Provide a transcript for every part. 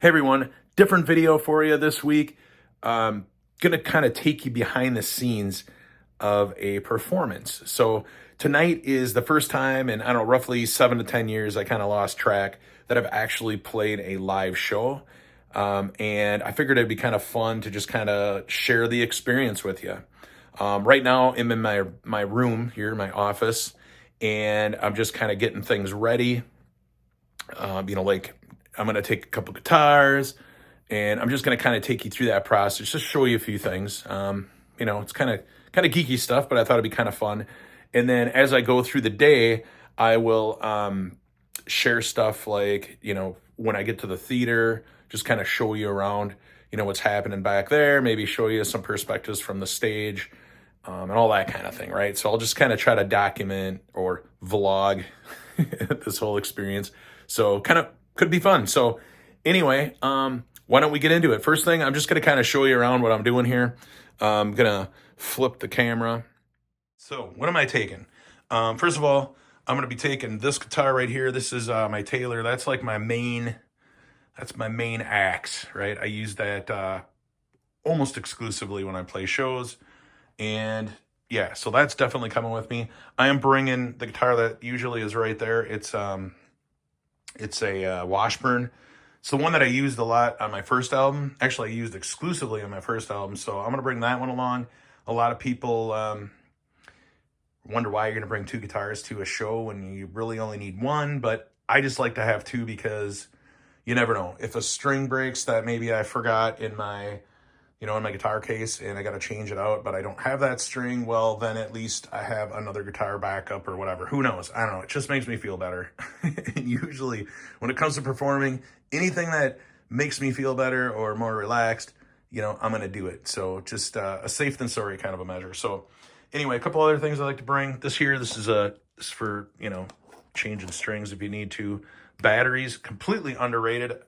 Hey everyone, different video for you this week. Gonna kind of take you behind the scenes of a performance. So tonight is the first time in, I don't know, roughly 7 to 10 years, I kind of lost track, that I've actually played a live show. And I figured it'd be kind of fun to just kind of share the experience with you. Right now I'm in my room here, my office, and I'm just kind of getting things ready. Like I'm going to take a couple guitars and I'm just going to kind of take you through that process, just show you a few things. It's kind of geeky stuff, but I thought it'd be kind of fun. And then as I go through the day, I will share stuff like, when I get to the theater, just kind of show you around, what's happening back there, maybe show you some perspectives from the stage, and all that kind of thing, right? So I'll just kind of try to document or vlog this whole experience. So kind of could be fun. So anyway, why don't we get into it? First thing, I'm just going to kind of show you around what I'm doing here. I'm going to flip the camera. So what am I taking? First of all, I'm going to be taking this guitar right here. This is my Taylor. That's like my main axe, right? I use that almost exclusively when I play shows. And yeah, so that's definitely coming with me. I am bringing the guitar that usually is right there. It's a Washburn. It's the one that I used a lot on my first album. Actually, I used exclusively on my first album. So I'm going to bring that one along. A lot of people wonder why you're going to bring two guitars to a show when you really only need one. But I just like to have two because you never know. If a string breaks that maybe I forgot in my guitar case and I got to change it out, but I don't have that string, well, then at least I have another guitar backup or whatever. Who knows? I don't know. It just makes me feel better. And usually when it comes to performing, anything that makes me feel better or more relaxed, I'm going to do it. So just a safe than sorry kind of a measure. So anyway, a couple other things I like to bring. This is for, changing strings if you need to. Batteries, completely underrated.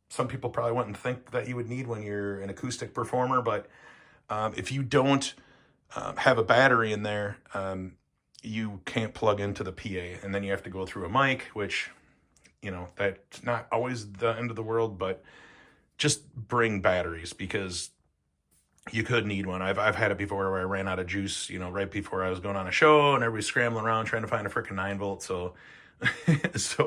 Some people probably wouldn't think that you would need when you're an acoustic performer, but if you don't have a battery in there, you can't plug into the PA, and then you have to go through a mic, which, that's not always the end of the world, but just bring batteries because you could need one. I've had it before where I ran out of juice, right before I was going on a show, and everybody's scrambling around trying to find a freaking 9-volt. So,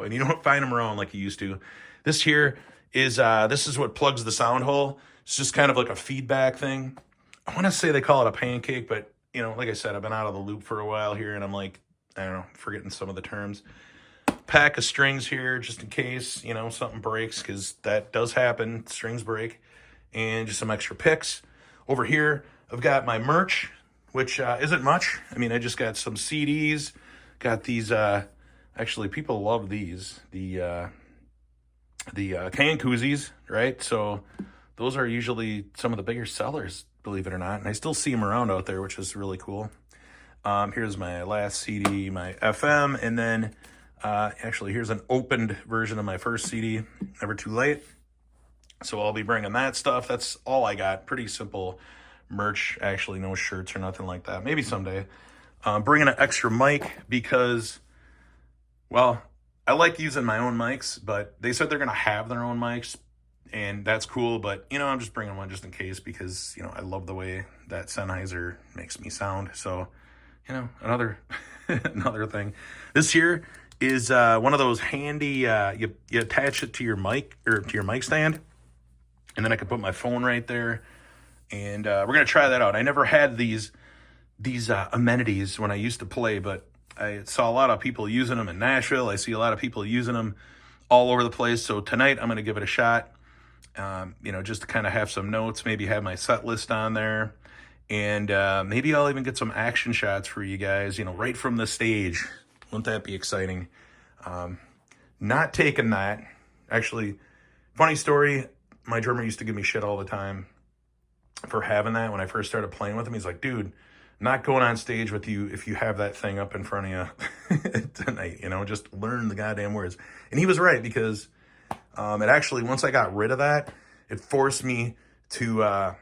and you don't find them around like you used to. This here is this is what plugs the sound hole. It's just kind of like a feedback thing. I want to say they call it a pancake, but like I said, I've been out of the loop for a while here, and I'm like, I don't know, forgetting some of the terms. Pack of strings here just in case something breaks, because that does happen. Strings break. And just some extra picks. Over here, I've got my merch, which isn't much. I mean, I just got some CDs. Got these. Actually, people love these. The can koozies, right? So those are usually some of the bigger sellers, believe it or not. And I still see them around out there, which is really cool. Here's my last CD, my FM. And then actually, here's an opened version of my first CD, Never Too Late. So I'll be bringing that stuff. That's all I got. Pretty simple merch. Actually, no shirts or nothing like that. Maybe someday. Bringing an extra mic because, well, I like using my own mics, but they said they're going to have their own mics, and that's cool. But, I'm just bringing one just in case because, I love the way that Sennheiser makes me sound. So, another another thing. This here is one of those handy, you attach it to your mic or to your mic stand, and then I can put my phone right there. And we're going to try that out. I never had these amenities when I used to play, but I saw a lot of people using them in Nashville. I see a lot of people using them all over the place. So tonight I'm going to give it a shot, just to kind of have some notes, maybe have my set list on there. And maybe I'll even get some action shots for you guys, right from the stage. Wouldn't that be exciting? Not taking that. Actually, funny story, my drummer used to give me shit all the time for having that. When I first started playing with him, he's like, dude, not going on stage with you if you have that thing up in front of you tonight, just learn the goddamn words. And he was right, because it actually, once I got rid of that, it forced me to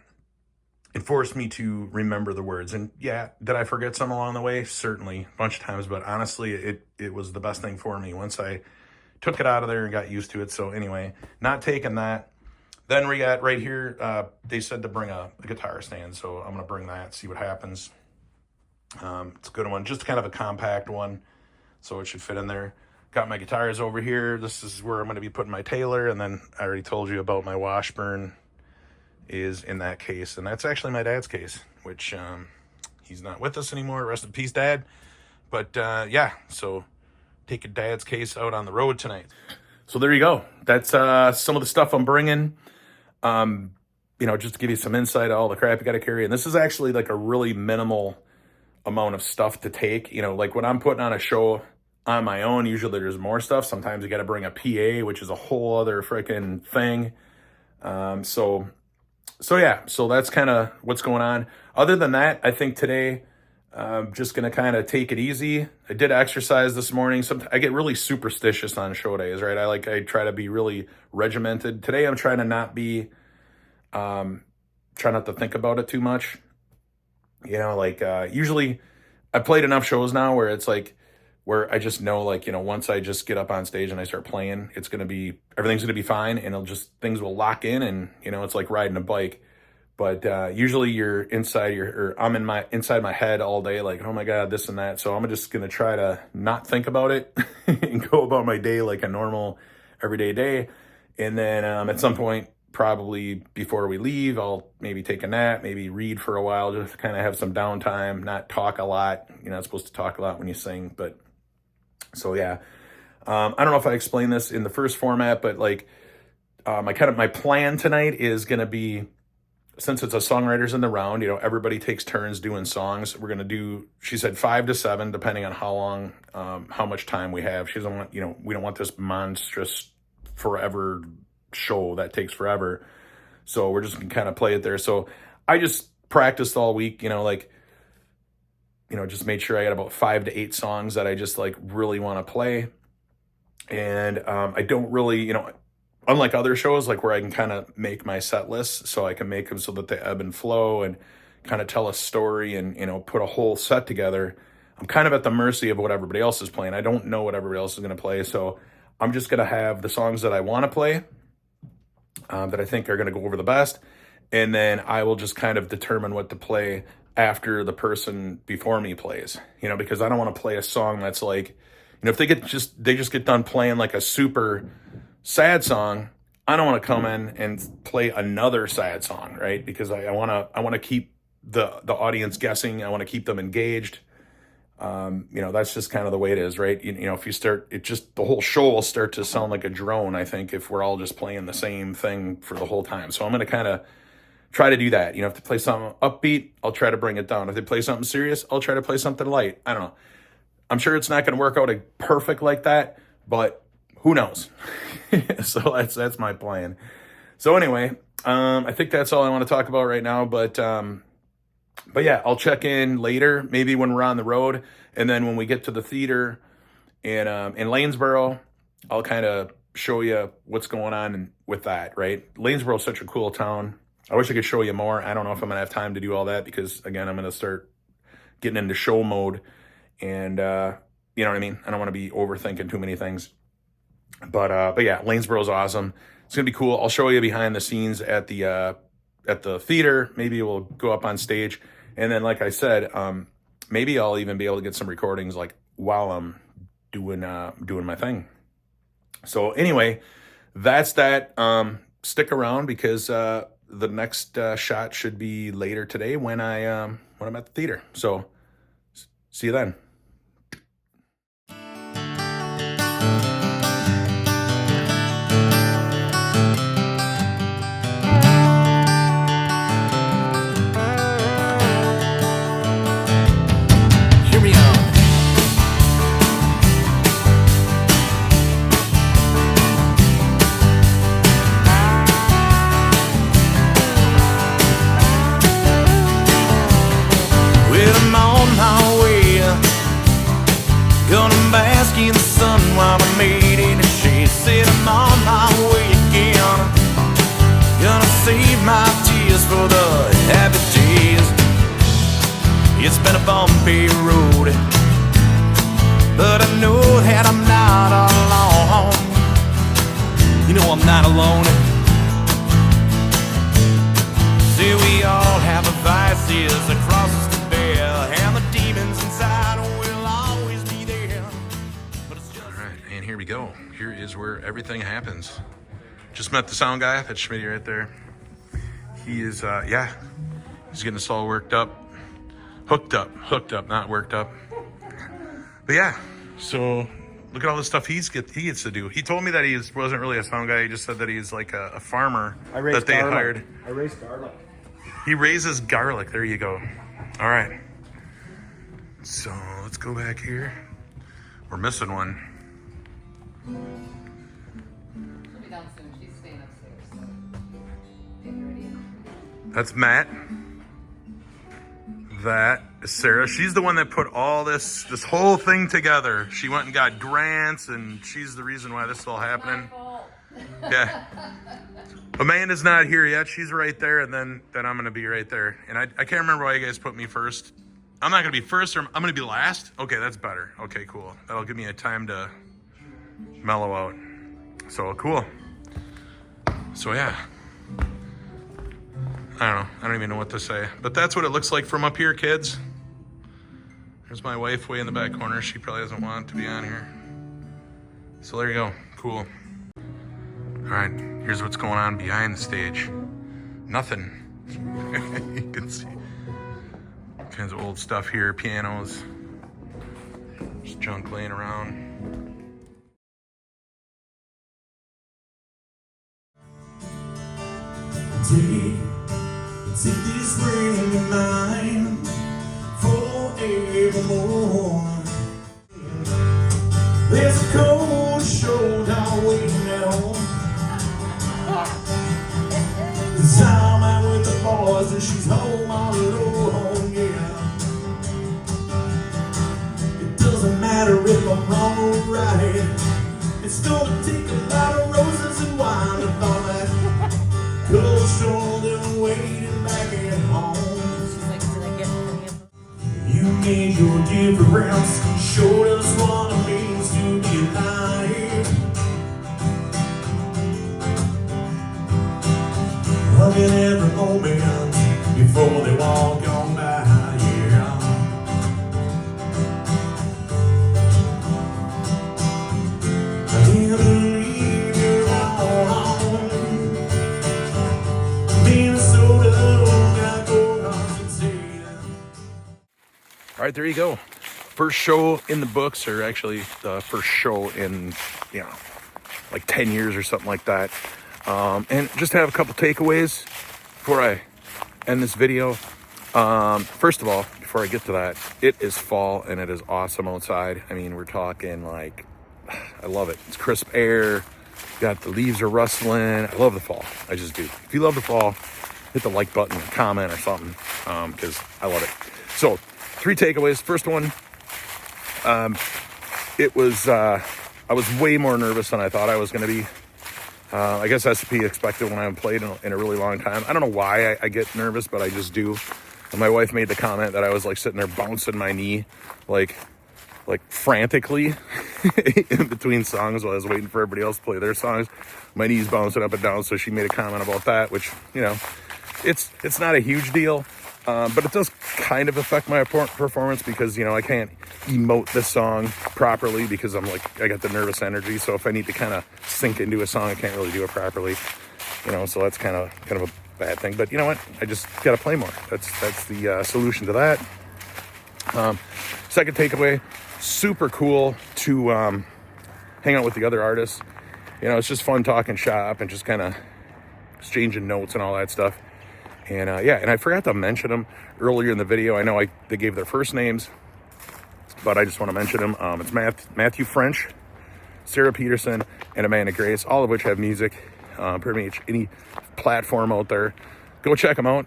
remember the words. And yeah, did I forget some along the way? Certainly, a bunch of times, but honestly, it was the best thing for me. Once I took it out of there and got used to it. So anyway, not taking that. Then we got right here, they said to bring a guitar stand, so I'm going to bring that, see what happens. It's a good one, just kind of a compact one, so it should fit in there. Got my guitars over here. This is where I'm going to be putting my Taylor, and then I already told you about my Washburn is in that case, and that's actually my dad's case, which he's not with us anymore. Rest in peace, Dad. But yeah, so taking Dad's case out on the road tonight. So there you go. That's some of the stuff I'm bringing. Just to give you some insight of all the crap you got to carry. And this is actually like a really minimal amount of stuff to take. Like when I'm putting on a show on my own, usually there's more stuff. Sometimes you got to bring a PA, which is a whole other freaking thing. So yeah, so that's kind of what's going on. Other than that, I think today I'm just going to kind of take it easy. I did exercise this morning. I get really superstitious on show days, right? I try to be really regimented. Today I'm trying to not be, try not to think about it too much. Usually I played enough shows now where it's like, where I just know, once I just get up on stage and I start playing, everything's going to be fine, and things will lock in, and, it's like riding a bike. But usually you're I'm inside my head all day, like, oh my God, this and that. So I'm just going to try to not think about it and go about my day like a normal everyday day. And then at some point, probably before we leave, I'll maybe take a nap, maybe read for a while, just to kind of have some downtime, not talk a lot. You're not supposed to talk a lot when you sing, but so yeah. I don't know if I explained this in the first format, but my plan tonight is going to be, since it's a Songwriters in the round, everybody takes turns doing songs. We're going to do, she said 5 to 7, depending on how long, how much time we have. She doesn't want, we don't want this monstrous forever show that takes forever. So we're just going to kind of play it there. So I just practiced all week, just made sure I got about 5 to 8 songs that I just really want to play. And I don't really, unlike other shows, where I can kind of make my set lists, so I can make them so that they ebb and flow and kind of tell a story and, put a whole set together. I'm kind of at the mercy of what everybody else is playing. I don't know what everybody else is going to play. So I'm just going to have the songs that I want to play, that I think are going to go over the best. And then I will just kind of determine what to play after the person before me plays, because I don't want to play a song that's if they just get done playing a super sad song, I don't want to come in and play another sad song, right? Because I want to keep the audience guessing. I want to keep them engaged. That's just kind of the way it is, right? If you start, the whole show will start to sound like a drone, I think, if we're all just playing the same thing for the whole time. So I'm going to kind of try to do that. If they play something upbeat, I'll try to bring it down. If they play something serious, I'll try to play something light. I don't know. I'm sure it's not going to work out perfect like that, but who knows? So that's my plan. So anyway, I think that's all I want to talk about right now. But yeah, I'll check in later, maybe when we're on the road, and then when we get to the theater in Lanesboro, I'll kind of show you what's going on with that. Right, Lanesboro is such a cool town. I wish I could show you more. I don't know if I'm gonna have time to do all that, because again, I'm gonna start getting into show mode, and you know what I mean. I don't want to be overthinking too many things. But yeah, Lanesboro is awesome. It's gonna be cool. I'll show you behind the scenes at the theater. Maybe we'll go up on stage, and then, like I said, maybe I'll even be able to get some recordings while I'm doing my thing. So anyway, that's that. Stick around, because the next shot should be later today when I'm at the theater. So see you then. Well, I'm on my way not alone. See, we all have a vices across us to bear, and the demons inside will always be there. But it's just... All right, and here we go. Here is where everything happens. Just met the sound guy. That's Schmitty right there. He is, yeah, he's getting us all worked up. Hooked up, not worked up. But yeah, so look at all the stuff he gets to do. He told me that he wasn't really a sound guy. He just said that he's like a farmer that they hired. I raise garlic. He raises garlic. There you go. All right. So let's go back here. We're missing one. She'll be down soon. She's staying upstairs. So get ready. That's Matt. That is Sarah. She's the one that put all this whole thing together. She went and got grants, and she's the reason why this is all happening. Yeah. Amanda's not here yet. She's right there, and then I'm going to be right there. And I can't remember why you guys put me first. I'm not going to be first, or I'm going to be last? Okay, that's better. Okay, cool. That'll give me a time to mellow out. So, cool. So, yeah. I don't know. I don't even know what to say. But that's what it looks like from up here, kids. There's my wife way in the back corner. She probably doesn't want to be on here. So there you go. Cool. All right. Here's what's going on behind the stage. Nothing. You can see all kinds of old stuff here. Pianos. Just junk laying around. Take this ring of mine forevermore. There's a cold showdown waiting at home. This time I'm with the boys and she's home all alone, yeah. It doesn't matter if I'm wrong or right. It's gonna take a lot of roses and wine to thaw that cold shoulder waiting back at home. She's like, did I get any of them? You made your difference, showed us what it means to be alive. Hugging every moment before they walk on by, yeah. I can't believe you're all Minnesota, got gold hearts and Satan. All right, there you go. First show in the books, or actually the first show in, like 10 years or something like that. And just have a couple takeaways before I end this video. First of all, before I get to that, it is fall and it is awesome outside. I mean, we're talking like, I love it. It's crisp air. Got the leaves are rustling. I love the fall. I just do. If you love the fall, hit the like button, comment or something, because I love it. So 3 takeaways. First one, it was, I was way more nervous than I thought I was going to be. I guess that's to be expected when I haven't played in a really long time. I don't know why I get nervous, but I just do. And my wife made the comment that I was like sitting there bouncing my knee, like frantically in between songs while I was waiting for everybody else to play their songs. My knee's bouncing up and down, so she made a comment about that, which, it's not a huge deal. But it does kind of affect my performance because, I can't emote this song properly because I got the nervous energy. So if I need to kind of sink into a song, I can't really do it properly, so that's kind of a bad thing. But you know what? I just got to play more. That's the solution to that. Second takeaway, super cool to hang out with the other artists. It's just fun talking shop and just kind of exchanging notes and all that stuff. And and I forgot to mention them earlier in the video. I know they gave their first names, but I just want to mention them. It's Matthew French, Sarah Peterson, and Amanda Grace, all of which have music, pretty much any platform out there. Go check them out.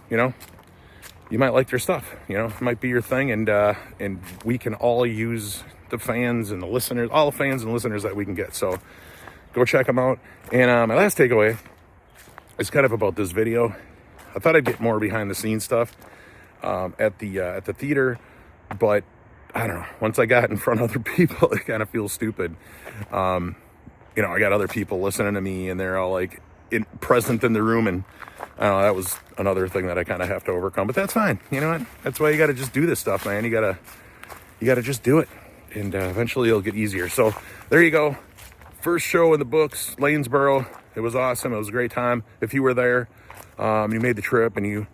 You might like their stuff. It might be your thing, and we can all use the fans and the listeners, all the fans and listeners that we can get. So go check them out. And my last takeaway is kind of about this video. I thought I'd get more behind the scenes stuff at the theater, but I don't know. Once I got in front of other people, it kind of feels stupid. you know, I got other people listening to me and they're all like present in the room, and I don't know, that was another thing that I kind of have to overcome, but that's fine. You know what? That's why you got to just do this stuff, man. You gotta just do it, and eventually it'll get easier. So there you go. First show in the books, Lanesboro. It was awesome. It was a great time. If you were there, you made the trip and you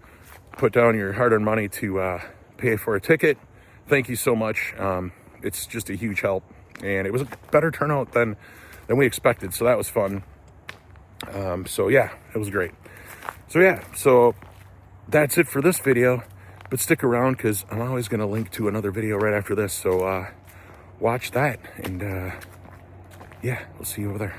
put down your hard-earned money to pay for a ticket, thank you so much. It's just a huge help, and it was a better turnout than we expected, so that was fun. So yeah, it was great. So yeah, so that's it for this video, but stick around because I'm always going to link to another video right after this. So watch that, and yeah, we'll see you over there.